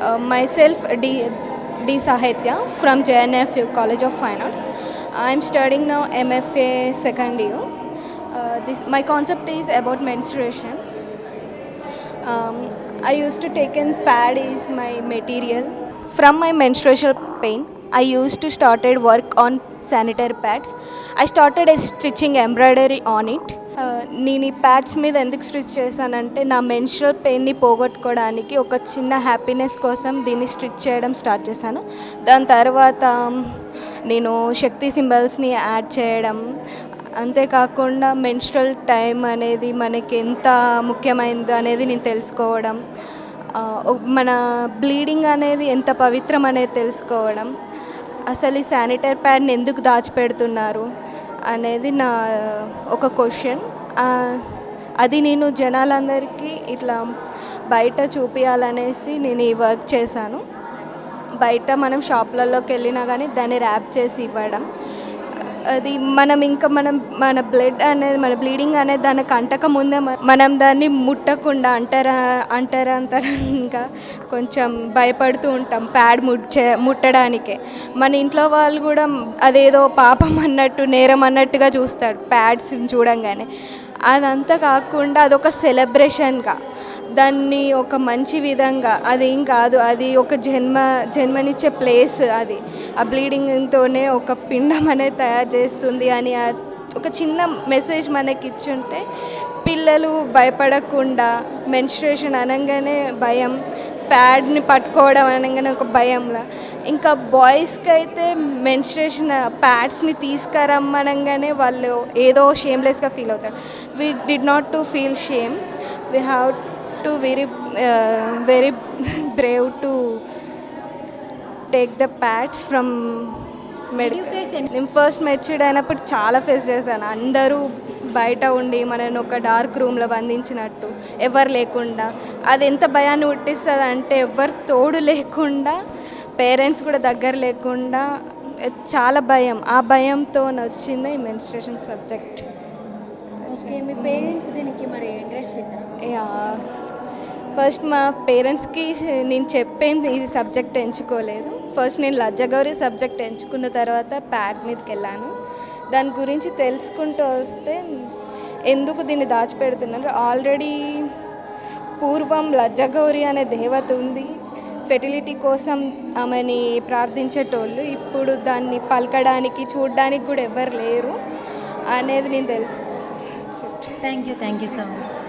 Myself, D. Sahitya from JNF College of Finance. I'm studying now MFA second year. My concept is about menstruation. I used to take in pad is my material. From my menstrual pain, I used to started work on sanitary pads. I started a stitching embroidery on it. నేను ఈ pods మీద ఎందుకు stitch చేశానంటే నా menstrual పెయిన్ని పోగొట్టుకోవడానికి ఒక చిన్న happiness కోసం దీన్ని స్టిచ్ చేయడం స్టార్ట్ చేశాను. దాని తర్వాత నేను శక్తి సింబల్స్ని యాడ్ చేయడం, అంతేకాకుండా మెన్స్ట్రల్ టైం అనేది మనకి ఎంత ముఖ్యమైనదో అనేది నేను తెలుసుకోవడం, మన బ్లీడింగ్ అనేది ఎంత పవిత్రం అనేది తెలుసుకోవడం, అసలు ఈ శానిటరీ ప్యాడ్ని ఎందుకు దాచిపెడుతున్నారు అనేది నా ఒక క్వశ్చన్. అది నేను జనాలందరికీ ఇట్లా బయట చూపించాలనేసి నేను ఈ వర్క్ చేశాను. బయట మనం షాప్లలోకి వెళ్ళినా కానీ దాన్ని ర్యాప్ చేసి ఇవ్వడం, అది మన బ్లడ్ అనేది మన బ్లీడింగ్ అనేది దానికి అంటక ముందే మనం దాన్ని ముట్టకుండా అంటారంతరంగా కొంచెం భయపడుతూ ఉంటాం ప్యాడ్ ముట్టడానికే. మన ఇంట్లో వాళ్ళు కూడా అదేదో పాపం అన్నట్టు నేరం అన్నట్టుగా చూస్తారు ప్యాడ్స్ని చూడంగానే. అదంతా కాకుండా అదొక సెలబ్రేషన్గా, దాన్ని ఒక మంచి విధంగా, అదేం కాదు, అది ఒక జన్మనిచ్చే ప్లేస్, అది ఆ బ్లీడింగ్తోనే ఒక పిండం అనేది తయారు చేస్తుంది అని ఒక చిన్న మెసేజ్ మనకి ఇచ్చుంటే పిల్లలు భయపడకుండా, మెన్స్ట్రుయేషన్ అనగానే భయం, ప్యాడ్ని పట్టుకోవడం అనగానే ఒక భయంలా, ఇంకా బాయ్స్కి అయితే మెన్స్ట్రుయేషన్ ప్యాడ్స్ని తీసుకురమ్మనగానే వాళ్ళు ఏదో షేమ్లెస్గా ఫీల్ అవుతారు. We did not to feel shame, we have to very brave to take the pads from medical. నేను ఫస్ట్ మెచ్యూర్డ్ అయినప్పుడు చాలా ఫేస్ చేశాను. అందరూ బయట ఉండి మనని ఒక డార్క్ రూమ్లో బంధించినట్టు, ఎవరు లేకుండా, అది ఎంత భయాన్ని పుట్టిస్తుంది అంటే ఎవరు తోడు లేకుండా, పేరెంట్స్ కూడా దగ్గర లేకుండా చాలా భయం. ఆ భయంతో వచ్చింది ఈ మెన్స్ట్రుయేషన్ సబ్జెక్ట్. మీ పేరెంట్స్ దీనికి మరి ఎంకరేజ్ చేశారా? ఫస్ట్ మా పేరెంట్స్కి నేను చెప్పేం ఈ సబ్జెక్ట్ ఎంచుకోలేదు. ఫస్ట్ నేను లజ్జగౌరి సబ్జెక్ట్ ఎంచుకున్న తర్వాత ప్యాడ్ మీదకి వెళ్ళాను. దాని గురించి తెలుసుకుంటూ వస్తే ఎందుకు దీన్ని దాచిపెడుతున్నారు, ఆల్రెడీ పూర్వం లజ్జగౌరి అనే దేవత ఉంది, ఫెర్టిలిటీ కోసం ఆమెని ప్రార్థించేటోళ్ళు. ఇప్పుడు దాన్ని పలకడానికి చూడడానికి కూడా ఎవరు లేరు అనేది నేను తెలుసు. Thank you so much.